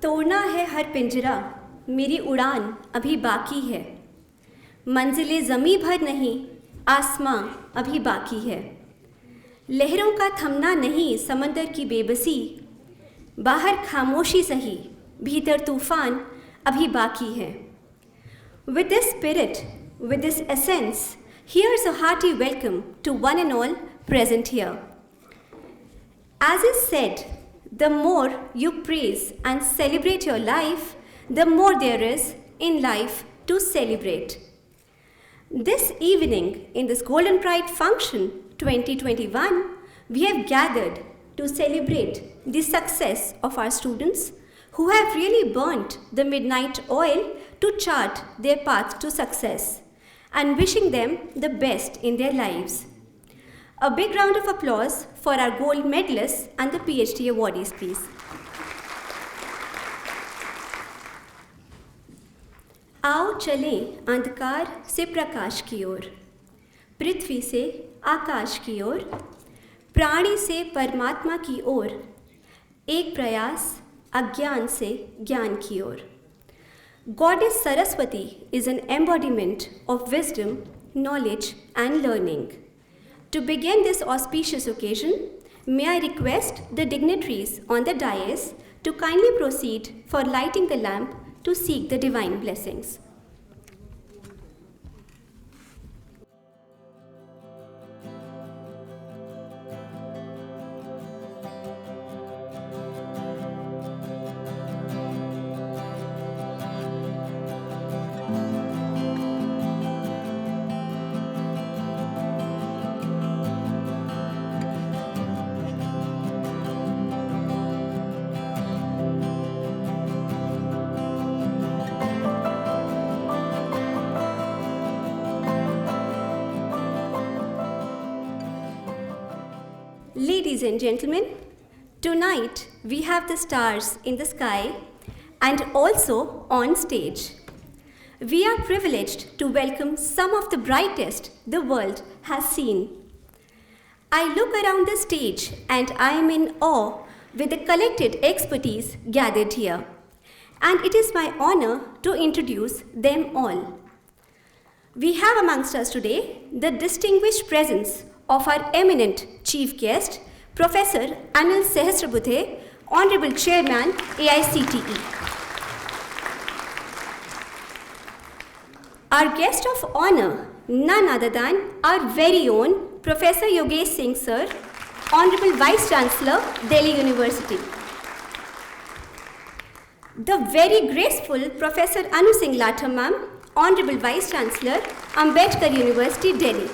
तोड़ना है हर पिंजरा, मेरी उड़ान अभी बाकी है। मंजिलें ज़मीं भर नहीं, आसमां अभी बाकी है। लहरों का थमना नहीं समंदर की बेबसी, बाहर खामोशी सही, भीतर तूफान अभी बाकी है। With this spirit, with this essence, here's a hearty welcome to one and all present here. As is said, the more you praise and celebrate your life, the more there is in life to celebrate. This evening, in this Golden Pride function 2021, we have gathered to celebrate the success of our students who have really burnt the midnight oil to chart their path to success, and wishing them the best in their lives. A big round of applause for our gold medalists and the PhD awardees, please. आओ चलें अंधकार से प्रकाश की ओर, पृथ्वी से आकाश की ओर, प्राणी से परमात्मा की ओर, एक प्रयास अज्ञान से ज्ञान की ओर. Goddess Saraswati is an embodiment of wisdom, knowledge, and learning. To begin this auspicious occasion, may I request the dignitaries on the dais to kindly proceed for lighting the lamp to seek the divine blessings. Ladies and gentlemen, tonight we have the stars in the sky and also on stage. We are privileged to welcome some of the brightest the world has seen. I look around the stage and I am in awe with the collected expertise gathered here, and it is my honor to introduce them all. We have amongst us today the distinguished presence of our eminent chief guest, Professor Anil Sehasrabudhe, Honorable Chairman, AICTE. Our guest of honor, none other than our very own Professor Yogesh Singh Sir, Honorable Vice Chancellor, Delhi University. The very graceful Professor Anu Singh Lathar Ma'am, Honorable Vice Chancellor, Ambedkar University, Delhi.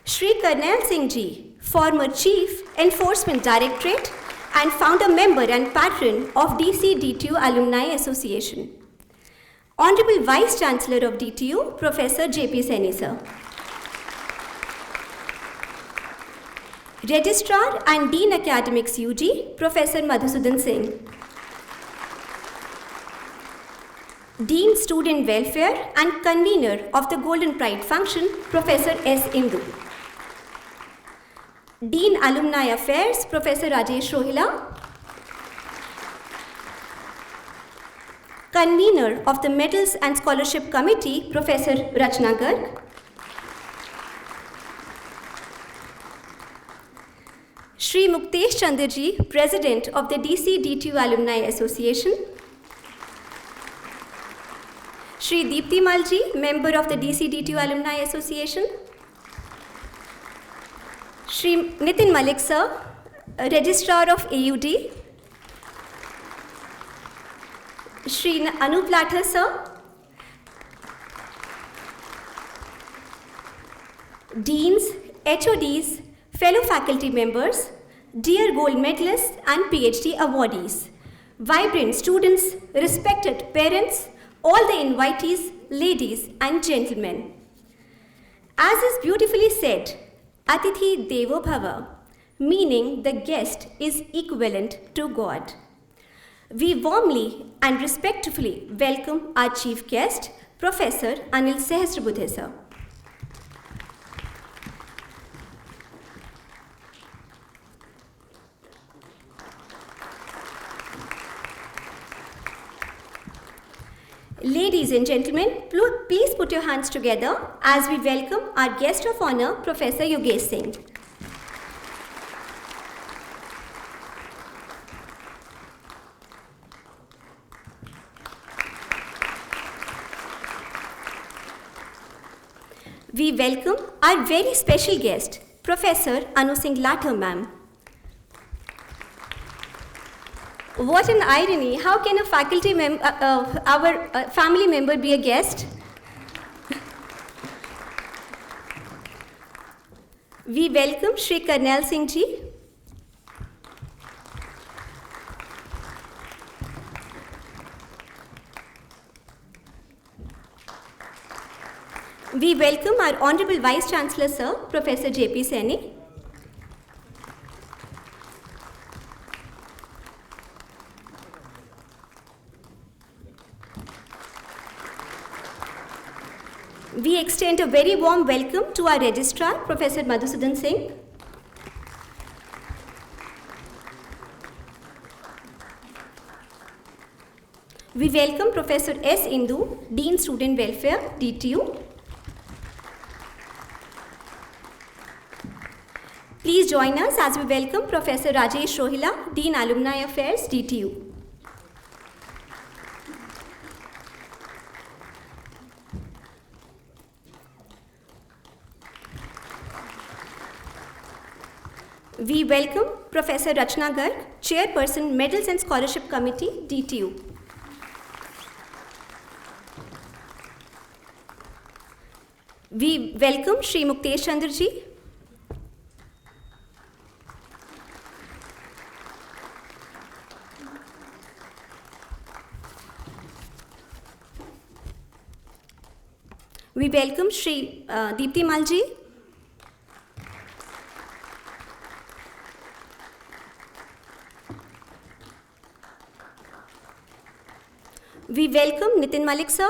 Shri Karnail Singh Ji, former Chief Enforcement Directorate and founder member and patron of DC-DTU Alumni Association. Honorable Vice Chancellor of DTU, Professor J.P. Saini Sir. Registrar and Dean Academics UG, Professor Madhusudan Singh. Dean Student Welfare and convener of the Golden Pride function, Professor S. Indu. Dean Alumni Affairs, Professor Rajesh Rohila. Convener of the Medals and Scholarship Committee, Professor Rachna Garg. Shri Muktesh Chandra Ji, President of the DC-DTU Alumni Association. Shri Deepti Mal Ji, member of the DC-DTU Alumni Association. Shri Nitin Malik Sir, Registrar of AUD. Shri Anup Lathar Sir, Deans, HODs, fellow faculty members, dear gold medalists and PhD awardees, vibrant students, respected parents, all the invitees, ladies and gentlemen. As is beautifully said, Atithi Devo Bhava, meaning the guest is equivalent to God. We warmly and respectfully welcome our chief guest, Professor Anil Sehasrabudhe Sir. Ladies and gentlemen, please put your hands together as we welcome our guest of honor, Professor Yogesh Singh. We welcome our very special guest, Professor Anu Singh Latha, ma'am. What an irony! How can a our family member be a guest? We welcome Shri Karnail Singh ji. We welcome our Honorable Vice Chancellor, Sir, Professor J.P. Saini. We extend a very warm welcome to our Registrar, Professor Madhusudan Singh. We welcome Professor S. Indu, Dean Student Welfare, DTU. Please join us as we welcome Professor Rajesh Rohila, Dean Alumni Affairs, DTU. We welcome Professor Rachna Garg, Chairperson, Medals and Scholarship Committee, DTU. We welcome Shri Muktesh Chandra ji. We welcome Shri Deepti Mal ji. We welcome Nitin Malik sir.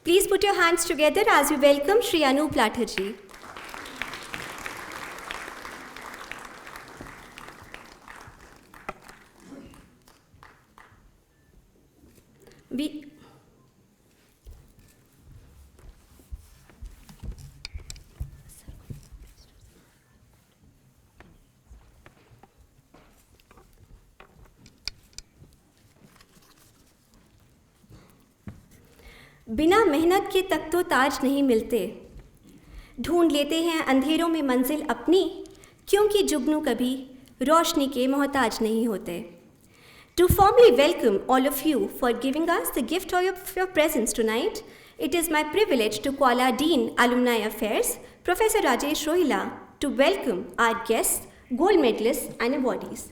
Please put your hands together as we welcome Shri Anup Latha ji. बिना मेहनत के तक तो ताज नहीं मिलते, ढूंढ लेते हैं अंधेरों में मंजिल अपनी, क्योंकि जुगनू कभी रोशनी के मोहताज नहीं होते. To formally welcome all of you for giving us the gift of your presence tonight, it is my privilege to call our Dean Alumni Affairs, Professor Rajesh Rohila, to welcome our guests, gold medalists and awardees.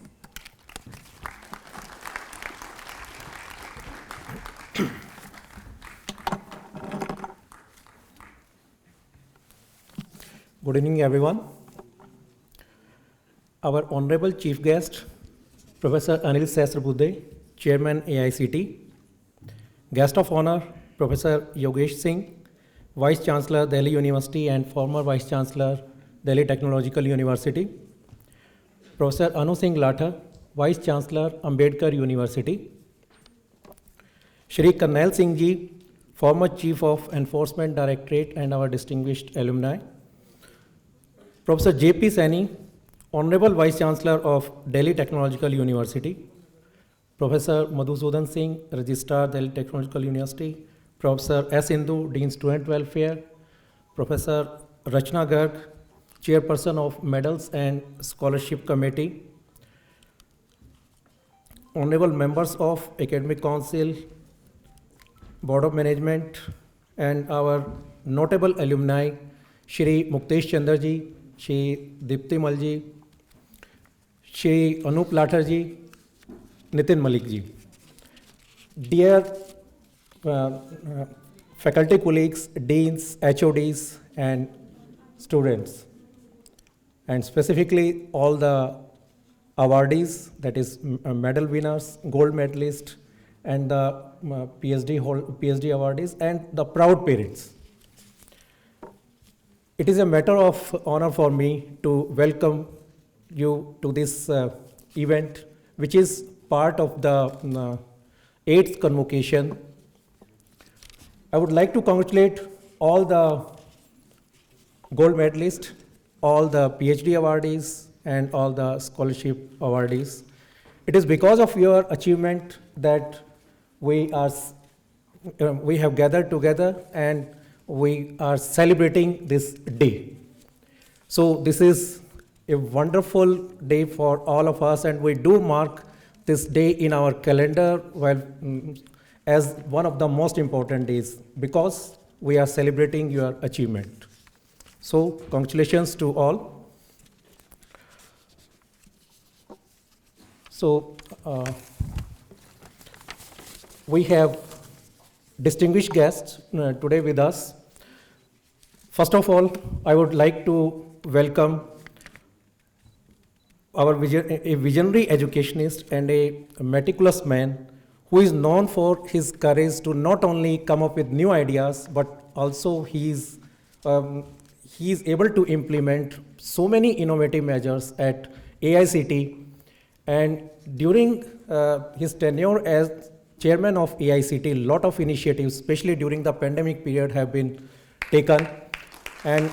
Good evening, everyone. Our Honorable Chief Guest, Professor Anil Sahasrabudhe, Chairman AICT. Guest of Honor, Professor Yogesh Singh, Vice Chancellor, Delhi University and former Vice Chancellor, Delhi Technological University. Professor Anu Singh Latha, Vice Chancellor, Ambedkar University. Shri Karnail Singh ji, former Chief of Enforcement Directorate and our distinguished alumni. Professor J.P. Saini, Honorable Vice Chancellor of Delhi Technological University. Professor Madhusudan Singh, Registrar, Delhi Technological University. Professor S. Indu, Dean Student Welfare. Professor Rachna Garg, Chairperson of Medals and Scholarship Committee. Honorable members of Academic Council, Board of Management, and our notable alumni, Shri Muktesh Chandra ji, Shri Deepti Mal ji, Shri Anup Latha ji, Nitin Malik ji. Dear faculty colleagues, deans, HODs, and students, and specifically all the awardees, that is medal winners, gold medalists, and the PhD awardees, and the proud parents. It is a matter of honor for me to welcome you to this event, which is part of the 8th convocation. I would like to congratulate all the gold medalists, all the PhD awardees, and all the scholarship awardees. It is because of your achievement that we have gathered together and we are celebrating this day. So this is a wonderful day for all of us, and we do mark this day in our calendar as one of the most important days because we are celebrating your achievement. So congratulations to all. So we have distinguished guests today with us. First of all, I would like to welcome a visionary educationist and a meticulous man who is known for his courage to not only come up with new ideas, but also he is able to implement so many innovative measures at AICT. And during his tenure as chairman of AICT, a lot of initiatives, especially during the pandemic period, have been taken. And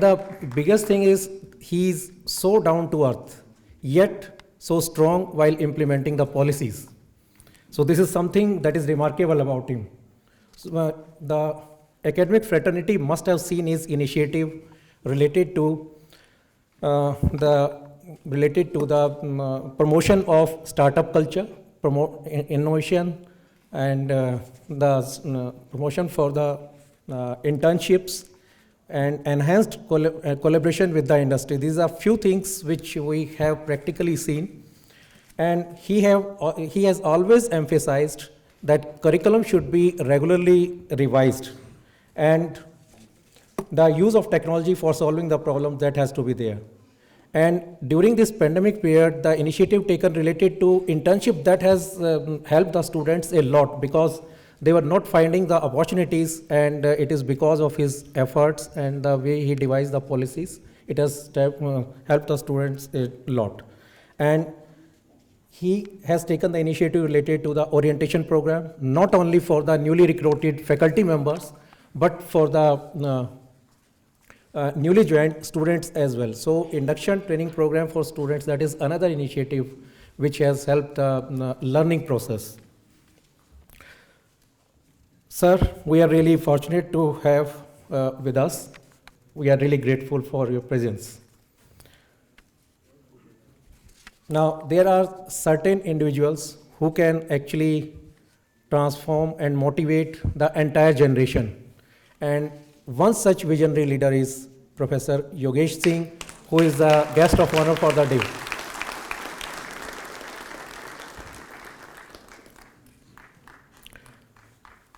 the biggest thing is he's so down to earth, yet so strong while implementing the policies. So this is something that is remarkable about him. So, the academic fraternity must have seen his initiative related to the promotion of startup culture, innovation, and the promotion for the internships and enhanced collaboration with the industry. These are few things which we have practically seen. And he has always emphasized that curriculum should be regularly revised and the use of technology for solving the problem that has to be there. And during this pandemic period, the initiative taken related to internship that has helped the students a lot because they were not finding the opportunities, and it is because of his efforts and the way he devised the policies. It has helped the students a lot. And he has taken the initiative related to the orientation program, not only for the newly recruited faculty members, but for the newly joined students as well. So induction training program for students, that is another initiative which has helped the learning process. Sir, we are really fortunate to have with us. We are really grateful for your presence. Now, there are certain individuals who can actually transform and motivate the entire generation. And one such visionary leader is Professor Yogesh Singh, who is the guest of honor for the day.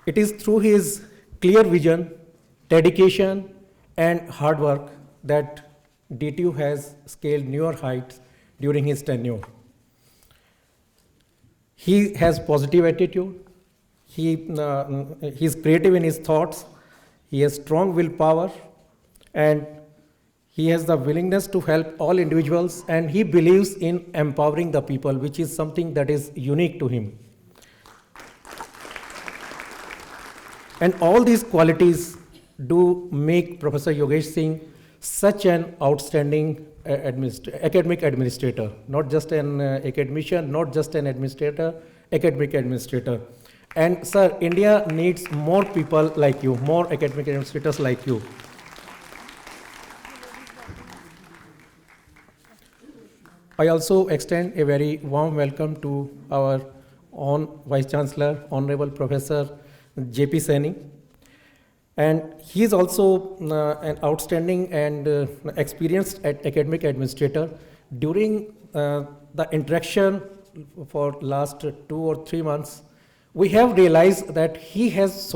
It is through his clear vision, dedication, and hard work that DTU has scaled newer heights during his tenure. He has positive attitude. He is creative in his thoughts. He has strong willpower, and he has the willingness to help all individuals, and he believes in empowering the people, which is something that is unique to him. And all these qualities do make Professor Yogesh Singh such an outstanding academic administrator, not just an academician, not just an administrator, academic administrator. And sir, India needs more people like you, more academic administrators like you. I also extend a very warm welcome to our own Vice Chancellor, Honorable Professor J.P. Saini. And he is also an outstanding and experienced academic administrator. During the interaction for last 2 or 3 months, we have realized that he has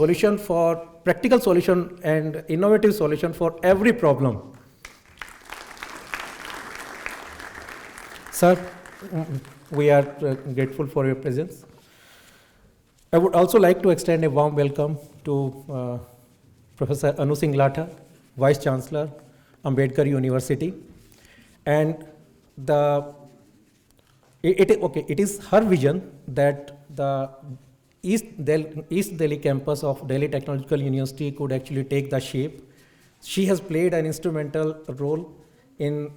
practical solution and innovative solution for every problem. Sir, we are grateful for your presence. I would also like to extend a warm welcome to Professor Anu Singh Latha, Vice Chancellor, Ambedkar University. And it is her vision that the East Delhi campus of Delhi Technological University could actually take the shape. She has played an instrumental role in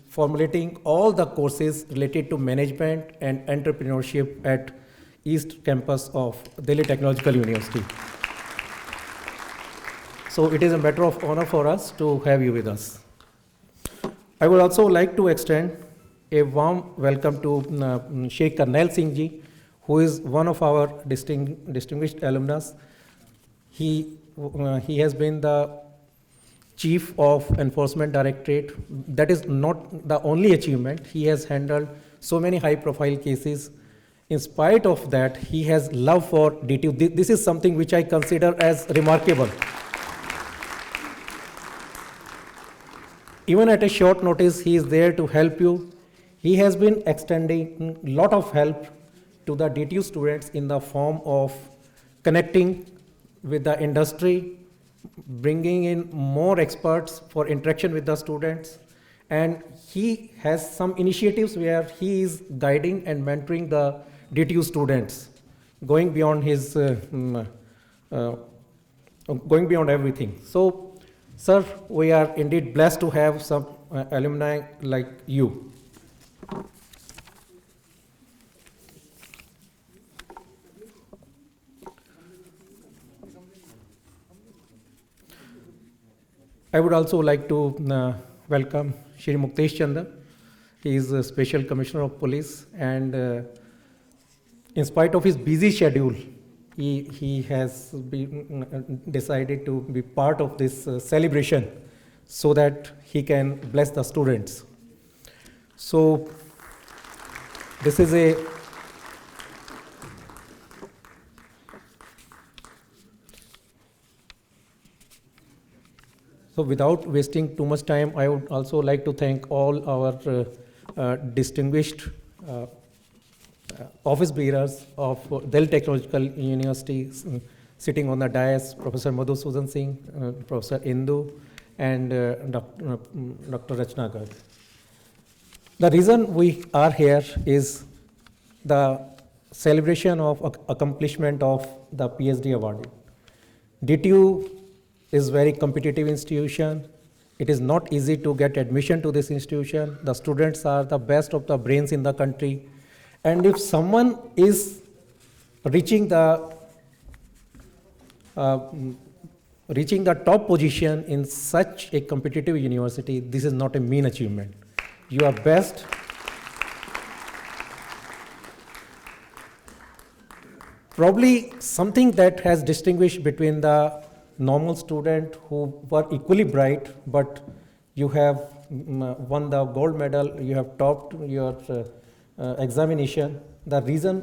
formulating all the courses related to management and entrepreneurship at East campus of Delhi Technological University. So it is a matter of honor for us to have you with us. I would also like to extend a warm welcome to Sheikh Karnail Singh ji, who is one of our distinguished alumnus. He has been the Chief of Enforcement Directorate. That is not the only achievement. He has handled so many high-profile cases. In spite of that, he has love for DTU. This is something which I consider as remarkable. Even at a short notice, he is there to help you. He has been extending a lot of help to the DTU students in the form of connecting with the industry, bringing in more experts for interaction with the students. And he has some initiatives where he is guiding and mentoring the DTU students, going beyond his, going beyond everything. So, sir, we are indeed blessed to have some alumni like you. I would also like to welcome Shri Muktesh Chandra. He is a Special Commissioner of Police, and in spite of his busy schedule, he has decided to be part of this celebration so that he can bless the students. So this is a So without wasting too much time, I would also like to thank all our distinguished office bearers of Delhi Technological University sitting on the dais, Professor Madhusudan Singh, Professor Indu, and Dr. Rachna Garg. The reason we are here is the celebration of accomplishment of the PhD award. DTU is very competitive institution. It is not easy to get admission to this institution. The students are the best of the brains in the country. And if someone is reaching the top position in such a competitive university, this is not a mean achievement. You are best. Probably something that has distinguished between the normal student who were equally bright, but you have won the gold medal, you have topped your examination. The reason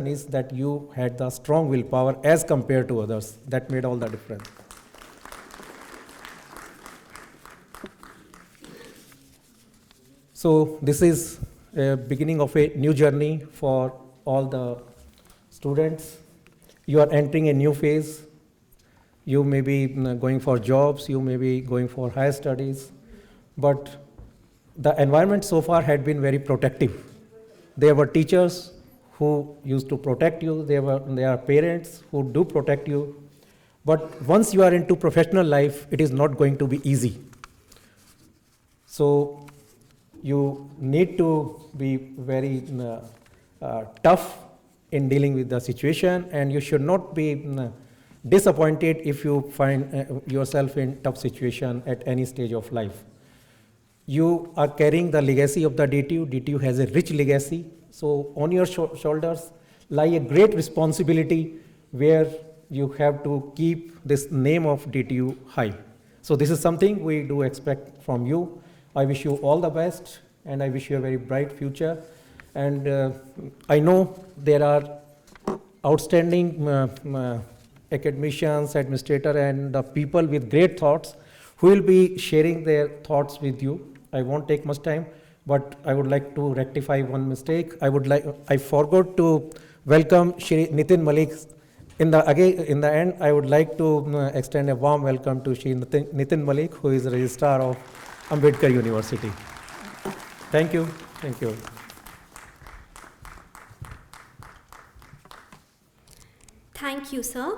is that you had the strong willpower as compared to others. That made all the difference. So this is a beginning of a new journey for all the students. You are entering a new phase. You may be going for jobs, you may be going for higher studies, but the environment so far had been very protective. There were teachers who used to protect you, there are parents who do protect you, but once you are into professional life, it is not going to be easy. So you need to be very tough in dealing with the situation, and you should not be disappointed if you find yourself in tough situation at any stage of life. You are carrying the legacy of the DTU. DTU has a rich legacy. So on your shoulders lie a great responsibility where you have to keep this name of DTU high. So this is something we do expect from you. I wish you all the best, and I wish you a very bright future. And I know there are outstanding academicians, administrators, and the people with great thoughts who will be sharing their thoughts with you. I won't take much time, but I would like to rectify one mistake. I forgot to welcome Shri Nitin Malik In the end, I would like to extend a warm welcome to Shri Nitin Malik, who is the Registrar of Ambedkar University. Thank you. Thank you. Thank you, sir.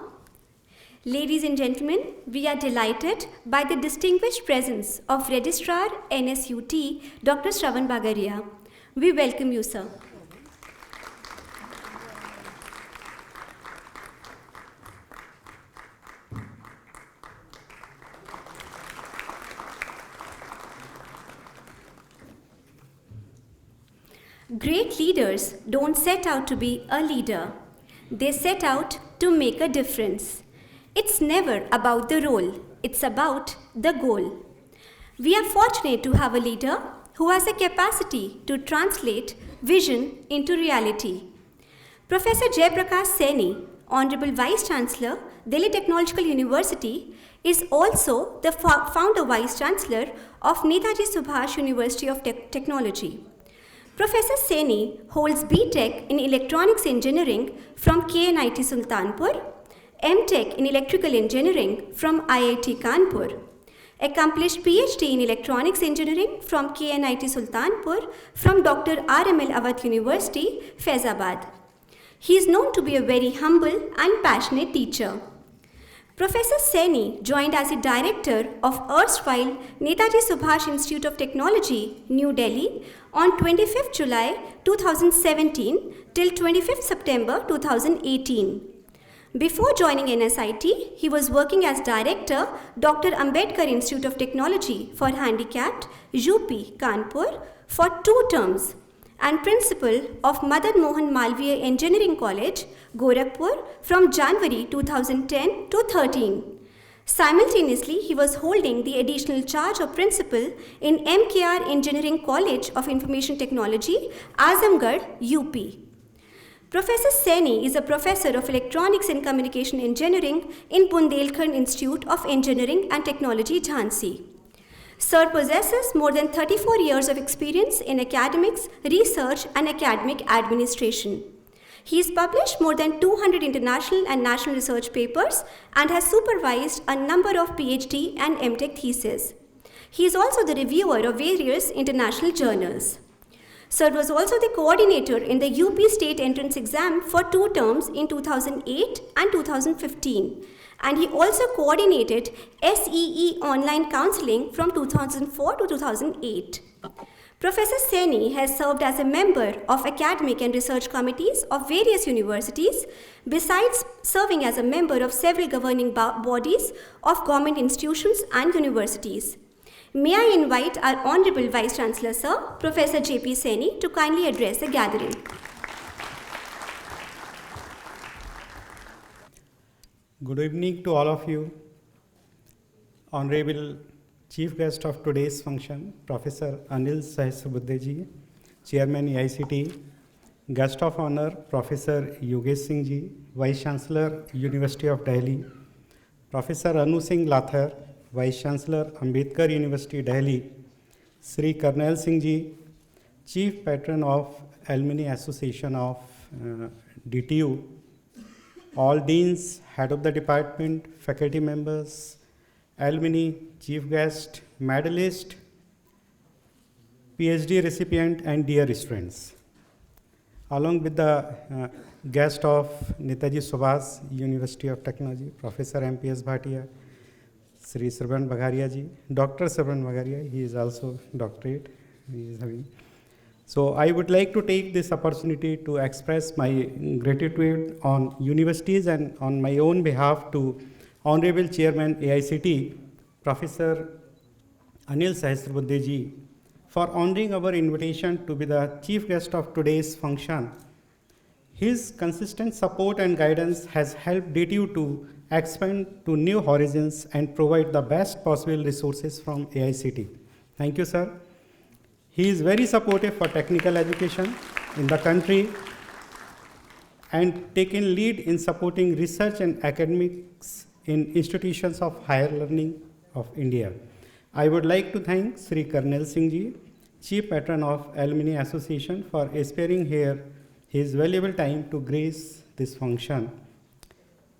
Ladies and gentlemen, we are delighted by the distinguished presence of Registrar NSUT, Dr. Shravan Bagaria. We welcome you, sir. Great leaders don't set out to be a leader. They set out to make a difference. It's never about the role, it's about the goal. We are fortunate to have a leader who has the capacity to translate vision into reality. Professor Jaiprakash Saini, Honorable Vice Chancellor, Delhi Technological University, is also the founder Vice Chancellor of Netaji Subhash University of Technology. Professor Saini holds B.Tech in Electronics Engineering from KNIT Sultanpur, M.Tech in Electrical Engineering from IIT Kanpur, accomplished PhD in Electronics Engineering from KNIT Sultanpur from Dr. R.M.L. Awadh University, Faizabad. He is known to be a very humble and passionate teacher. Professor Saini joined as a director of erstwhile Netaji Subhash Institute of Technology, New Delhi on 25th July 2017 till 25th September 2018. Before joining NSIT, he was working as director, Dr. Ambedkar Institute of Technology for Handicapped, UP, Kanpur, for 2 terms, and principal of Madan Mohan Malviya Engineering College, Gorakhpur, from January 2010 to 13. Simultaneously, he was holding the additional charge of principal in MKR Engineering College of Information Technology, Azamgarh, UP. Professor Saini is a professor of Electronics and Communication Engineering in Bundelkhand Institute of Engineering and Technology, Jhansi. Sir possesses more than 34 years of experience in academics, research, and academic administration. He has published more than 200 international and national research papers and has supervised a number of PhD and MTech theses. He is also the reviewer of various international journals. Sir was also the coordinator in the UP State Entrance Exam for 2 terms in 2008 and 2015. And he also coordinated SEE online counseling from 2004 to 2008. Professor Saini has served as a member of academic and research committees of various universities, besides serving as a member of several governing bodies of government institutions and universities. May I invite our Honorable Vice Chancellor, Sir, Professor J.P. Saini, to kindly address the gathering. Good evening to all of you. Honorable Chief Guest of today's function, Professor Anil Sahasrabudhe, Chairman AICT. Guest of Honor, Professor Yogesh Singh Ji, Vice Chancellor, University of Delhi. Professor Anu Singh Lathar, Vice Chancellor, Ambedkar University, Delhi. Sri Karnail Singh Ji, Chief Patron of Alumni Association of DTU. All deans, head of the department, faculty members, alumni, chief guest, medalist, PhD recipient, and dear students. Along with the guest of Netaji Subhash University of Technology, Professor M.P.S. Bhatia, Sri Shravan Bagaria ji, Dr. Shravan Bagaria, he is also doctorate. He is having. So I would like to take this opportunity to express my gratitude on universities and on my own behalf to Honorable Chairman AICT, Professor Anil Sahasrabudhe ji, for honoring our invitation to be the chief guest of today's function. His consistent support and guidance has helped DTU to expand to new horizons and provide the best possible resources from AICT. Thank you, sir. He is very supportive for technical education in the country and taken lead in supporting research and academics in institutions of higher learning of India. I would like to thank Sri Karnail Singh Ji, Chief Patron of Alumni Association, for sparing here his valuable time to grace this function.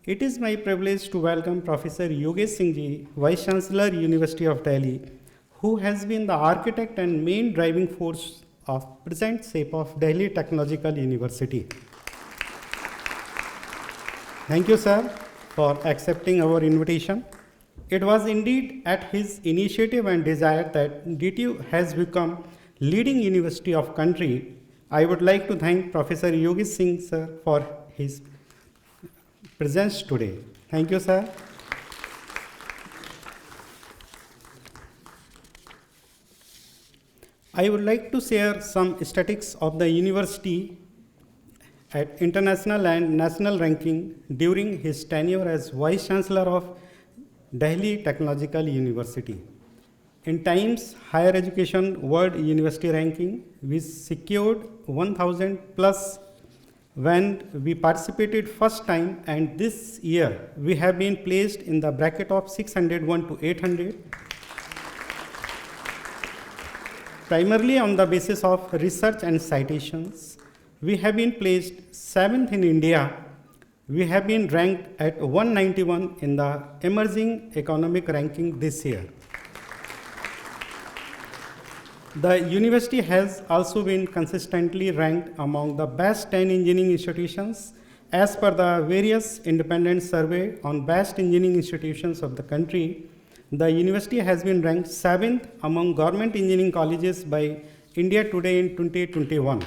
It is my privilege to welcome Professor Yogesh Singh Ji, Vice Chancellor, University of Delhi, who has been the architect and main driving force of present shape of Delhi Technological University. Thank you, sir, for accepting our invitation. It was indeed at his initiative and desire that DTU has become leading university of country. I would like to thank Professor Yogesh Singh, sir, for his presence today. Thank you, sir. I would like to share some statistics of the university at international and national ranking during his tenure as Vice Chancellor of Delhi Technological University. In Times Higher Education World University Ranking, we secured 1000 plus when we participated first time, and this year we have been placed in the bracket of 601 to 800, primarily on the basis of research and citations. We have been placed 7th in India. We have been ranked at 191 in the emerging economic ranking this year. The university has also been consistently ranked among the best 10 engineering institutions as per the various independent survey on best engineering institutions of the country. The university has been ranked 7th among government engineering colleges by India Today in 2021.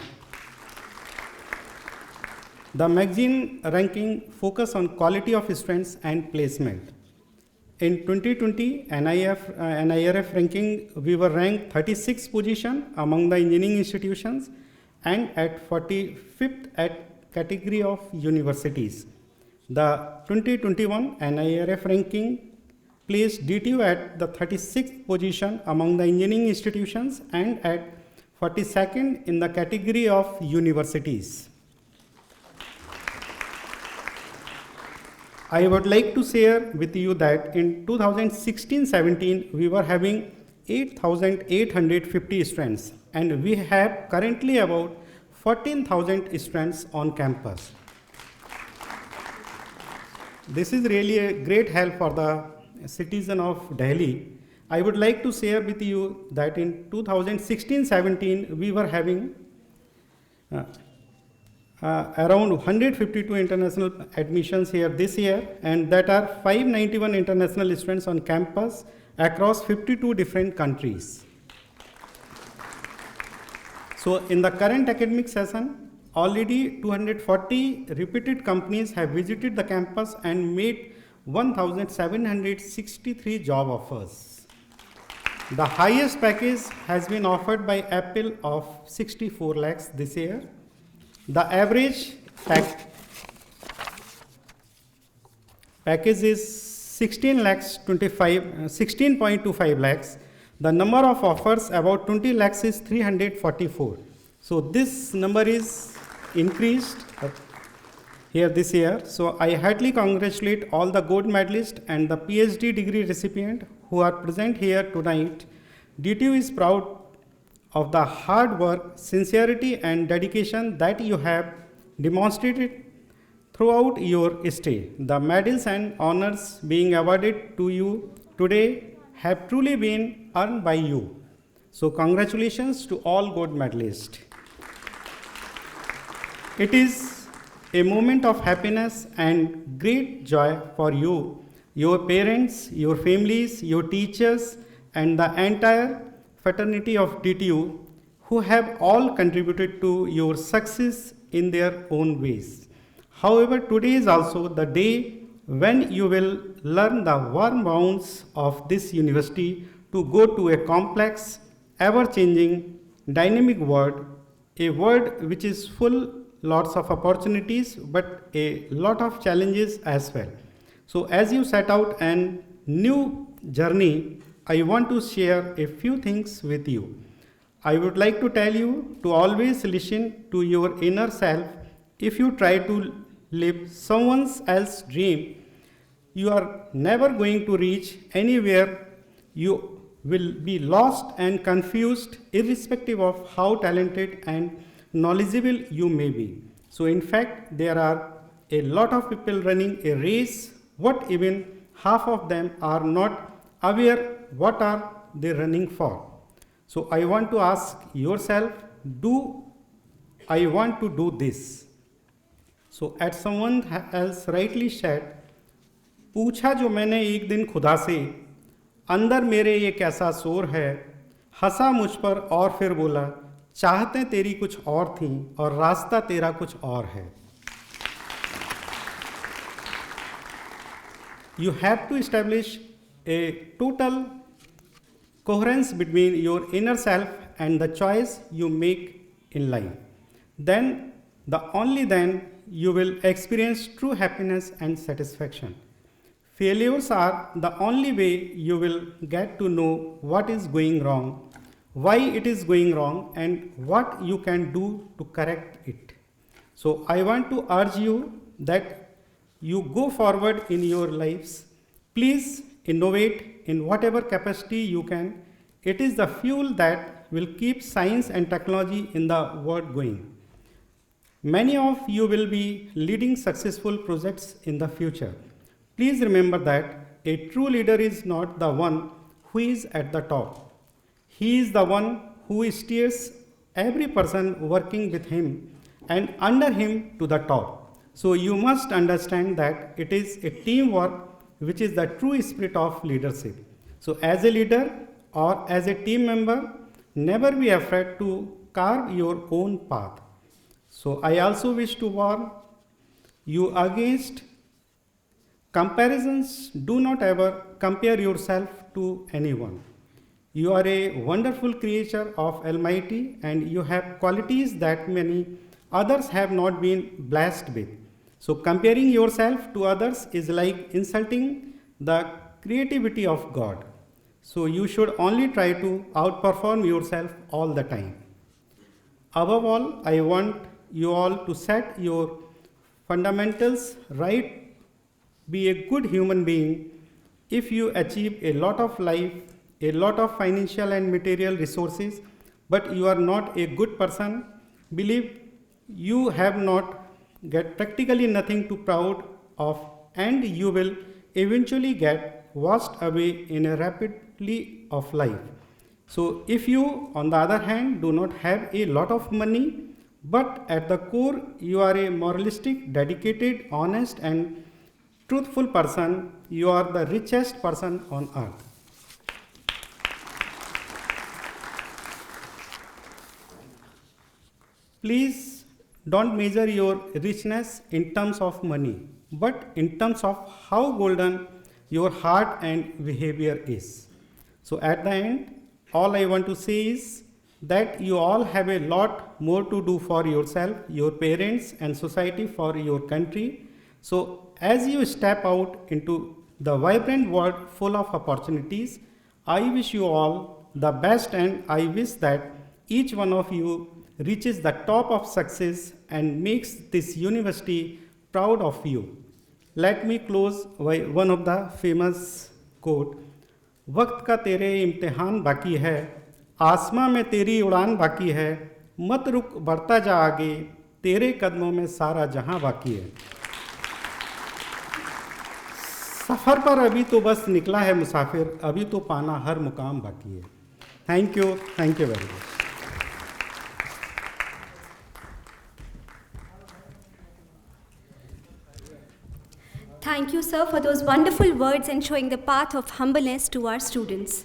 The magazine ranking focus on quality of students and placement. In 2020 NIRF ranking, we were ranked 36th position among the engineering institutions and at 45th at category of universities. The 2021 NIRF ranking placed DTU at the 36th position among the engineering institutions and at 42nd in the category of universities. I would like to share with you that in 2016-17, we were having 8,850 students, and we have currently about 14,000 students on campus. This is really a great help for the citizen of Delhi. I would like to share with you that in 2016-17, we were having around 152 international admissions here this year, and that are 591 international students on campus across 52 different countries. So in the current academic session, already 240 reputed companies have visited the campus and made 1,763 job offers. The highest package has been offered by Apple of 64 lakhs this year. The average package is 16.25 lakhs. The number of offers about 20 lakhs is 344. So this number is increased here this year. So I heartily congratulate all the gold medalists and the PhD degree recipient who are present here tonight. DTU is proud of the hard work, sincerity and dedication that you have demonstrated throughout your stay. The medals and honors being awarded to you today have truly been earned by you. So congratulations to all gold medalists. It is a moment of happiness and great joy for you, your parents, your families, your teachers, and the entire fraternity of DTU, who have all contributed to your success in their own ways. However, today is also the day when you will learn the warm bounds of this university to go to a complex, ever-changing, dynamic world, a world which is full lots of opportunities but a lot of challenges as well. So as you set out a new journey, I want to share a few things with you. I would like to tell you to always listen to your inner self. If you try to live someone else's dream, you are never going to reach anywhere. You will be lost and confused irrespective of how talented and knowledgeable you may be. So in fact, there are a lot of people running a race, what even half of them are not aware what are they running for. So I want to ask yourself, do I want to do this? So as someone else rightly said, पूछा जो मैंने एक दिन खुदा से, अंदर मेरे ये कैसा शोर है, हंसा मुझ पर और फिर बोला, चाहतें तेरी कुछ और थीं और रास्ता तेरा कुछ और है. You have to establish a total coherence between your inner self and the choice you make in life. Then, only then, you will experience true happiness and satisfaction. Failures are the only way you will get to know what is going wrong, why it is going wrong, and what you can do to correct it. So, I want to urge you that you go forward in your lives. Please innovate in whatever capacity you can. It is the fuel that will keep science and technology in the world going. Many of you will be leading successful projects in the future. Please remember that a true leader is not the one who is at the top. He is the one who steers every person working with him and under him to the top. So you must understand that it is a teamwork which is the true spirit of leadership. So as a leader or as a team member, never be afraid to carve your own path. So I also wish to warn you against comparisons. Do not ever compare yourself to anyone. You are a wonderful creature of Almighty and you have qualities that many others have not been blessed with. So comparing yourself to others is like insulting the creativity of God. So you should only try to outperform yourself all the time. Above all, I want you all to set your fundamentals right, be a good human being. If you achieve a lot of life, a lot of financial and material resources, but you are not a good person, believe you have not get practically nothing to proud of, and you will eventually get washed away in a rapidly of life. So if you, on the other hand, do not have a lot of money, but at the core you are a moralistic, dedicated, honest and truthful person, you are the richest person on earth. Please don't measure your richness in terms of money, but in terms of how golden your heart and behavior is. So at the end, all I want to say is that you all have a lot more to do for yourself, your parents and society, for your country. So as you step out into the vibrant world full of opportunities, I wish you all the best, and I wish that each one of you reaches the top of success and makes this university proud of you. Let me close by one of the famous quote. वक्त का तेरे इम्तिहान बाकी है, आसमां में तेरी उड़ान बाकी है, मत रुक बढ़ता जा आगे, तेरे कदमों में सारा जहां बाकी है. सफ़र पर अभी तो बस निकला है मुसाफिर, अभी तो पाना हर मुकाम बाकी है. Thank you very much. Thank you, sir, for those wonderful words and showing the path of humbleness to our students.